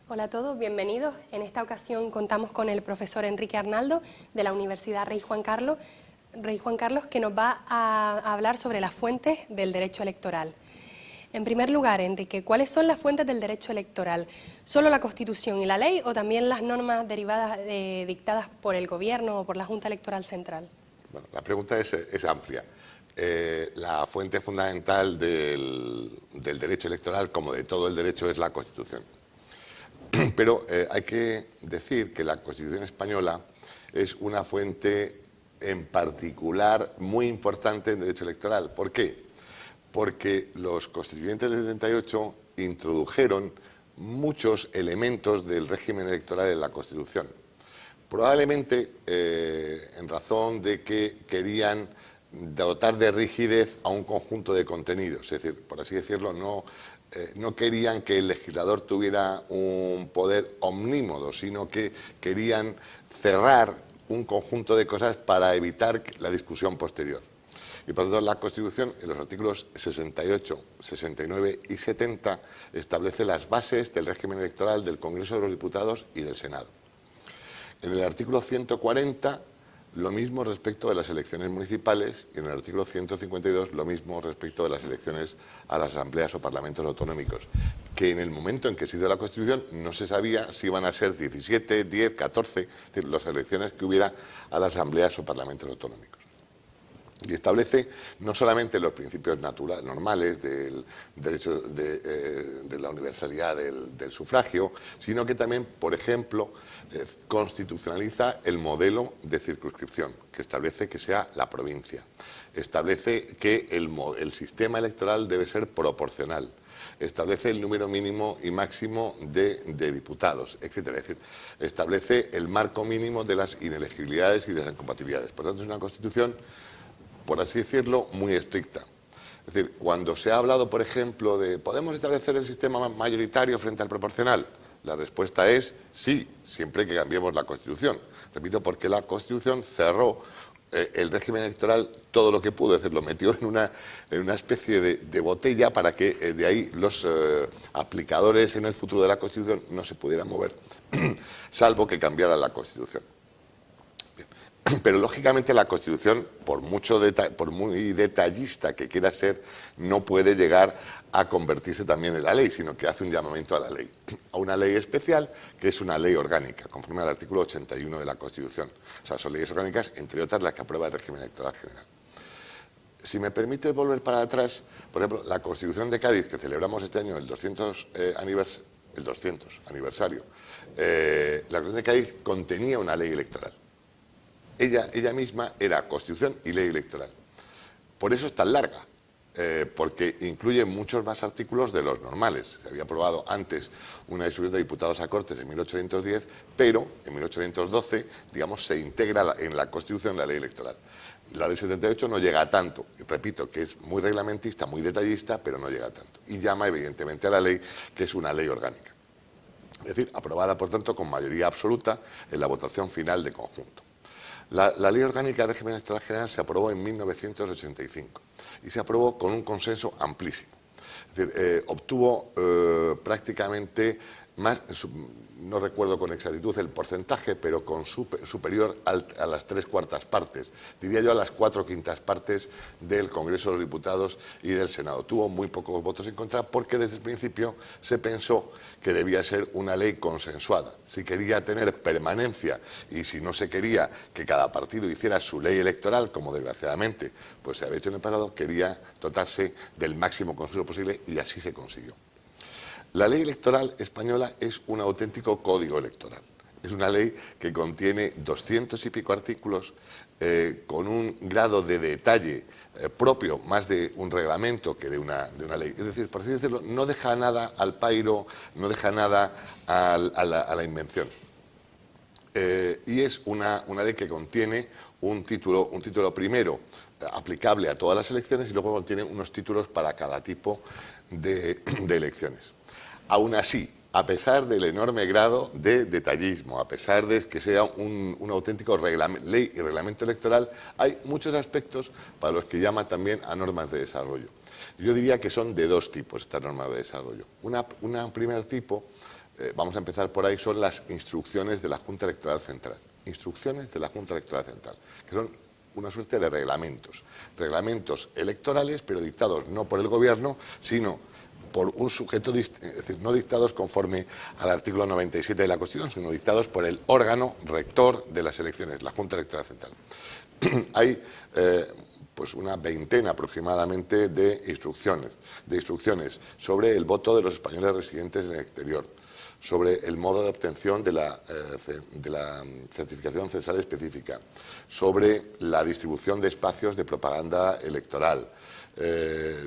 Hola a todos, bienvenidos. En esta ocasión contamos con el profesor Enrique Arnaldo de la Universidad Rey Juan Carlos, que nos va a hablar sobre las fuentes del derecho electoral. En primer lugar, Enrique, ¿cuáles son las fuentes del derecho electoral? ¿Solo la Constitución y la ley o también las normas derivadas dictadas por el Gobierno o por la Junta Electoral Central? Bueno, la pregunta es amplia. La fuente fundamental del derecho electoral, como de todo el derecho, es la Constitución. Pero hay que decir que la Constitución española es una fuente en particular muy importante en derecho electoral. ¿Por qué? Porque los constituyentes del 78 introdujeron muchos elementos del régimen electoral en la Constitución. Probablemente en razón de que querían dotar de rigidez a un conjunto de contenidos, es decir, por así decirlo, no querían que el legislador tuviera un poder omnímodo, sino que querían cerrar un conjunto de cosas para evitar la discusión posterior. Y por lo tanto la Constitución, en los artículos 68, 69 y 70, establece las bases del régimen electoral del Congreso de los Diputados y del Senado. En el artículo 140, lo mismo respecto de las elecciones municipales, y en el artículo 152 lo mismo respecto de las elecciones a las asambleas o parlamentos autonómicos, que en el momento en que se hizo la Constitución no se sabía si iban a ser 17, 10, 14, es decir, las elecciones que hubiera a las asambleas o parlamentos autonómicos. Y establece no solamente los principios normales del derecho de la universalidad del sufragio, sino que también, por ejemplo, constitucionaliza el modelo de circunscripción, que establece que sea la provincia. Establece que el sistema electoral debe ser proporcional. Establece el número mínimo y máximo de diputados, etcétera. Es decir, establece el marco mínimo de las inelegibilidades y de las incompatibilidades. Por tanto, es una Constitución, por así decirlo, muy estricta. Es decir, cuando se ha hablado, por ejemplo, de ¿podemos establecer el sistema mayoritario frente al proporcional? La respuesta es sí, siempre que cambiemos la Constitución. Repito, porque la Constitución cerró el régimen electoral todo lo que pudo, es decir, lo metió en una especie de botella para que de ahí los aplicadores en el futuro de la Constitución no se pudieran mover, salvo que cambiara la Constitución. Pero, lógicamente, la Constitución, por muy detallista que quiera ser, no puede llegar a convertirse también en la ley, sino que hace un llamamiento a la ley, a una ley especial, que es una ley orgánica, conforme al artículo 81 de la Constitución. O sea, son leyes orgánicas, entre otras, las que aprueba el régimen electoral general. Si me permite volver para atrás, por ejemplo, la Constitución de Cádiz, que celebramos este año el 200 aniversario, la Constitución de Cádiz contenía una ley electoral. Ella misma era Constitución y ley electoral. Por eso es tan larga, porque incluye muchos más artículos de los normales. Se había aprobado antes una distribución de diputados a Cortes en 1810, pero en 1812, digamos, se integra en la Constitución la ley electoral. La del 78 no llega a tanto, y repito, que es muy reglamentista, muy detallista, pero no llega a tanto. Y llama, evidentemente, a la ley, que es una ley orgánica. Es decir, aprobada, por tanto, con mayoría absoluta en la votación final de conjunto. La Ley Orgánica del Régimen Electoral General se aprobó en 1985 y se aprobó con un consenso amplísimo. Es decir, obtuvo prácticamente más, no recuerdo con exactitud el porcentaje, pero superior a las 3/4 partes, diría yo a las 4/5 partes del Congreso de los Diputados y del Senado. Tuvo muy pocos votos en contra porque desde el principio se pensó que debía ser una ley consensuada. Si quería tener permanencia y si no se quería que cada partido hiciera su ley electoral, como desgraciadamente pues se había hecho en el pasado, quería dotarse del máximo consenso posible y así se consiguió. La ley electoral española es un auténtico código electoral. Es una ley que contiene 200 y pico artículos con un grado de detalle propio más de un reglamento que de una ley. Es decir, por así decirlo, no deja nada al pairo, no deja nada a la invención. Y es una ley que contiene un título primero aplicable a todas las elecciones y luego contiene unos títulos para cada tipo de elecciones. Aún así, a pesar del enorme grado de detallismo, a pesar de que sea un auténtico ley y reglamento electoral, hay muchos aspectos para los que llama también a normas de desarrollo. Yo diría que son de dos tipos estas normas de desarrollo. Un primer tipo vamos a empezar por ahí, son las instrucciones de la Junta Electoral Central. Instrucciones de la Junta Electoral Central, que son una suerte de reglamentos. Reglamentos electorales, pero dictados no por el Gobierno, sino por un sujeto, es decir, no dictados conforme al artículo 97 de la Constitución, sino dictados por el órgano rector de las elecciones, la Junta Electoral Central. Hay pues una veintena aproximadamente de instrucciones sobre el voto de los españoles residentes en el exterior, sobre el modo de obtención de la certificación censal específica, sobre la distribución de espacios de propaganda electoral,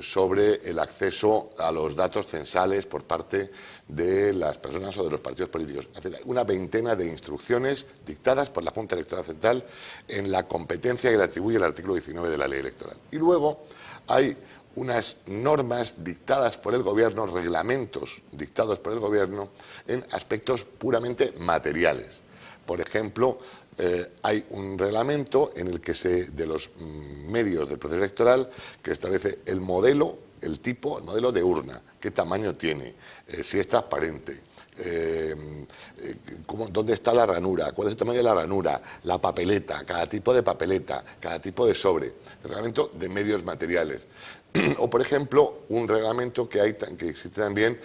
sobre el acceso a los datos censales por parte de las personas o de los partidos políticos. Una veintena de instrucciones dictadas por la Junta Electoral Central en la competencia que le atribuye el artículo 19 de la Ley Electoral. Y luego hay unas normas dictadas por el Gobierno, reglamentos dictados por el Gobierno en aspectos puramente materiales. Por ejemplo, hay un reglamento en el que de los medios del proceso electoral que establece el modelo, el tipo, el modelo de urna, qué tamaño tiene, si es transparente, dónde está la ranura, cuál es el tamaño de la ranura, la papeleta, cada tipo de papeleta, cada tipo de sobre, el reglamento de medios materiales. O, por ejemplo, un reglamento que existe también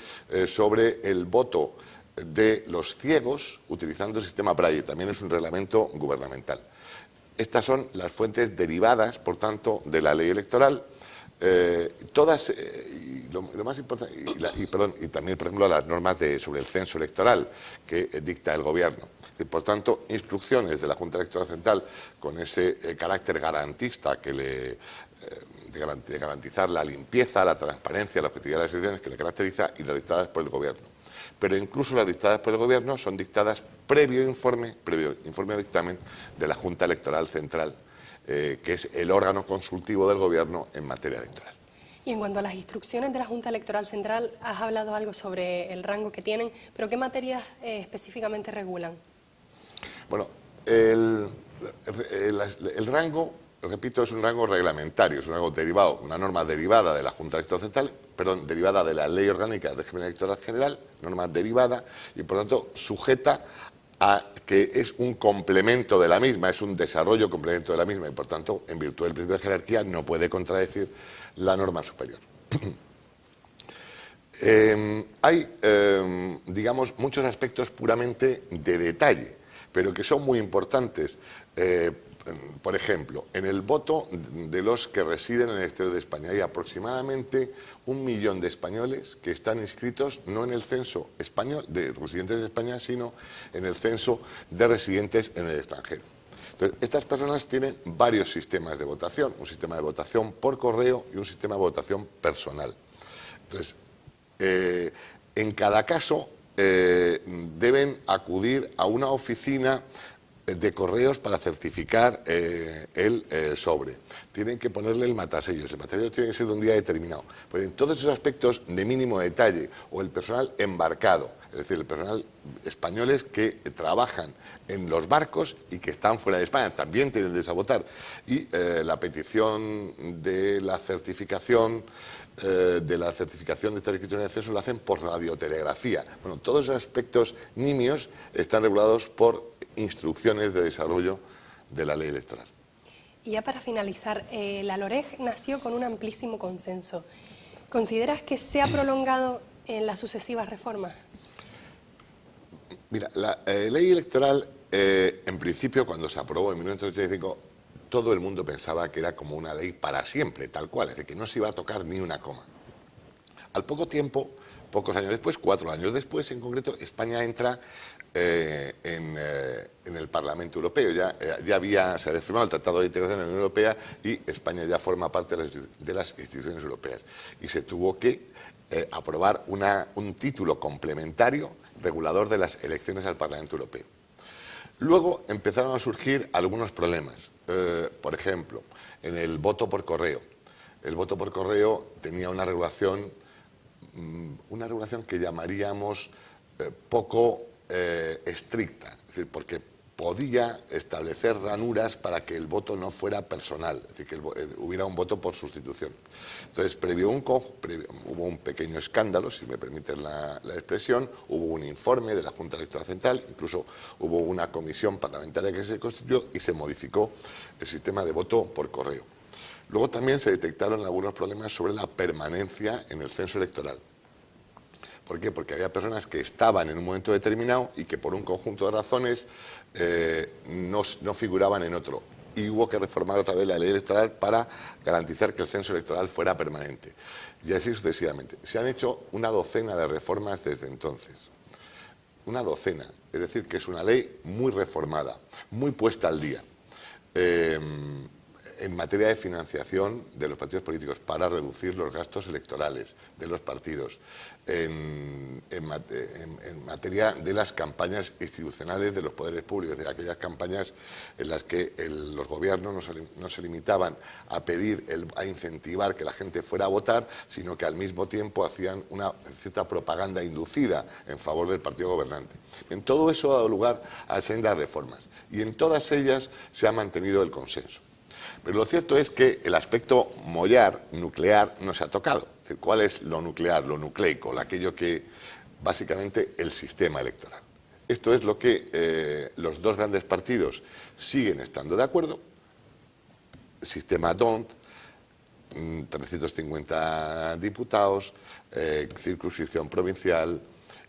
sobre el voto de los ciegos utilizando el sistema Braille. También es un reglamento gubernamental. Estas son las fuentes derivadas, por tanto, de la ley electoral. Todas, y lo más importante, y también, por ejemplo, las normas sobre el censo electoral que dicta el Gobierno. Por tanto, instrucciones de la Junta Electoral Central con ese carácter garantista de garantizar la limpieza, la transparencia, la objetividad de las elecciones que le caracteriza, y las dictadas por el Gobierno. Pero incluso las dictadas por el Gobierno son dictadas previo informe o dictamen de la Junta Electoral Central, que es el órgano consultivo del Gobierno en materia electoral. Y en cuanto a las instrucciones de la Junta Electoral Central, has hablado algo sobre el rango que tienen, pero ¿qué materias específicamente regulan? Bueno, el rango, repito, es un rango reglamentario, es un rango derivado, una norma derivada de la Junta Electoral Central, perdón, derivada de la Ley Orgánica del Régimen Electoral General, norma derivada y, por lo tanto, sujeta a que es un complemento de la misma, es un desarrollo complemento de la misma y, por tanto, en virtud del principio de jerarquía, no puede contradecir la norma superior. Hay, digamos, muchos aspectos puramente de detalle, pero que son muy importantes. Por ejemplo, en el voto de los que residen en el exterior de España hay aproximadamente 1 millón de españoles que están inscritos no en el censo español de residentes de España, sino en el censo de residentes en el extranjero. Entonces, estas personas tienen varios sistemas de votación, un sistema de votación por correo y un sistema de votación personal. Entonces, en cada caso deben acudir a una oficina de correos para certificar el sobre. Tienen que ponerle el matasellos. El matasellos tiene que ser de un día determinado. Pero en todos esos aspectos de mínimo detalle, o el personal embarcado, es decir, el personal españoles que trabajan en los barcos y que están fuera de España, también tienen derecho a votar. Y la petición de la certificación de esta inscripción de acceso la hacen por radiotelegrafía. Bueno, todos esos aspectos nimios están regulados por instrucciones de desarrollo de la ley electoral. Y ya para finalizar, la LOREG nació con un amplísimo consenso. ¿Consideras que se ha prolongado en las sucesivas reformas? Mira, la ley electoral, en principio, cuando se aprobó en 1985, todo el mundo pensaba que era como una ley para siempre, tal cual, es decir, que no se iba a tocar ni una coma. Al poco tiempo, pocos años después, 4 años después, en concreto, España entra en el Parlamento Europeo. Se había firmado el Tratado de Integración en la Unión Europea y España ya forma parte de las instituciones europeas. Y se tuvo que aprobar un título complementario regulador de las elecciones al Parlamento Europeo. Luego empezaron a surgir algunos problemas. Por ejemplo, en el voto por correo. El voto por correo tenía una regulación que llamaríamos poco estricta, es decir, porque podía establecer ranuras para que el voto no fuera personal, es decir, que hubiera un voto por sustitución. Entonces, hubo un pequeño escándalo, si me permiten la expresión, hubo un informe de la Junta Electoral Central, incluso hubo una comisión parlamentaria que se constituyó y se modificó el sistema de voto por correo. Luego también se detectaron algunos problemas sobre la permanencia en el censo electoral. ¿Por qué? Porque había personas que estaban en un momento determinado y que por un conjunto de razones no figuraban en otro. Y hubo que reformar otra vez la ley electoral para garantizar que el censo electoral fuera permanente. Y así sucesivamente. Se han hecho una docena de reformas desde entonces. Una docena. Es decir, que es una ley muy reformada, muy puesta al día. En materia de financiación de los partidos políticos para reducir los gastos electorales de los partidos, en materia de las campañas institucionales de los poderes públicos, de aquellas campañas en las que los gobiernos no se limitaban a a incentivar que la gente fuera a votar, sino que al mismo tiempo hacían una cierta propaganda inducida en favor del partido gobernante. En todo eso ha dado lugar a sendas reformas y en todas ellas se ha mantenido el consenso. Pero lo cierto es que el aspecto mollar, nuclear, no se ha tocado. Es decir, ¿cuál es lo nuclear, lo nucleico, aquello que básicamente el sistema electoral? Esto es lo que los dos grandes partidos siguen estando de acuerdo. Sistema DONT, 350 diputados, circunscripción provincial,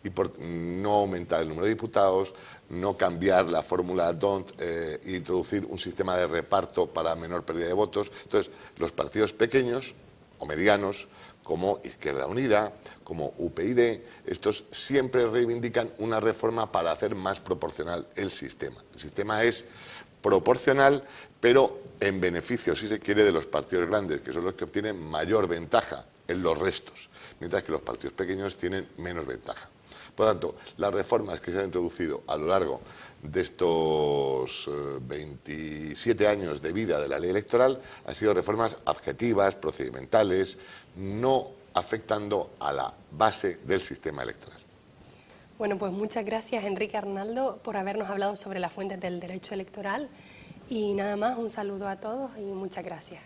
y por no aumentar el número de diputados, no cambiar la fórmula DONT e introducir un sistema de reparto para menor pérdida de votos. Entonces, los partidos pequeños o medianos, como Izquierda Unida, como UPyD, estos siempre reivindican una reforma para hacer más proporcional el sistema. El sistema es proporcional, pero en beneficio, si se quiere, de los partidos grandes, que son los que obtienen mayor ventaja en los restos, mientras que los partidos pequeños tienen menos ventaja. Por lo tanto, las reformas que se han introducido a lo largo de estos 27 años de vida de la ley electoral han sido reformas adjetivas, procedimentales, no afectando a la base del sistema electoral. Bueno, pues muchas gracias, Enrique Arnaldo, por habernos hablado sobre las fuentes del derecho electoral. Y nada más, un saludo a todos y muchas gracias.